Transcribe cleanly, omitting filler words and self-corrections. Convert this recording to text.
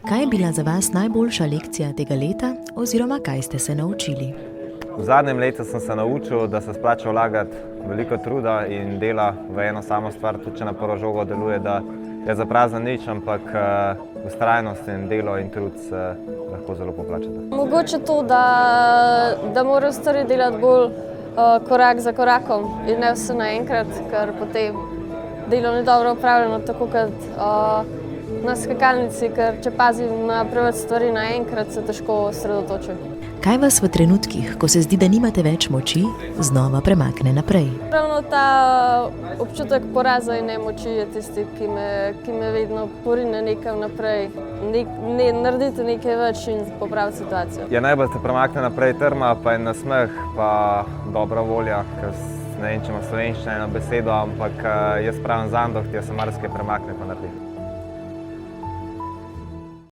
Kaj je bila za vas najboljša lekcija tega leta oziroma kaj ste se naučili? V zadnjem letu sem se naučil, da se splača vlagati veliko truda in dela v eno samo stvar, tudi če na prvo žogo deluje, da je za prazen nič, ampak vztrajnost in delo in trud se lahko zelo poplačata. Mogoče to, da morajo stvari delati bolj korak za korakom in ne vse naenkrat, ker potem delo ni dobro opravljeno, tako kot na skakalnici, ker če pazim na preveč stvari naenkrat, se težko osredotočim. Kaj vas v trenutkih, ko se zdi, da nimate več moči, znova premakne naprej? Ravno ta občutek poraza in nemoči je tisti, ki me vedno porine nekam naprej, narediti nekaj več in popraviti situacijo. Ja, najbolj te premakne naprej trma, pa je nasmeh, pa dobra volja, ker ne vem, če ima slovenščina eno besedo, ampak jaz pravim zandoh, ti jo se marsikaj premakne pa naredi.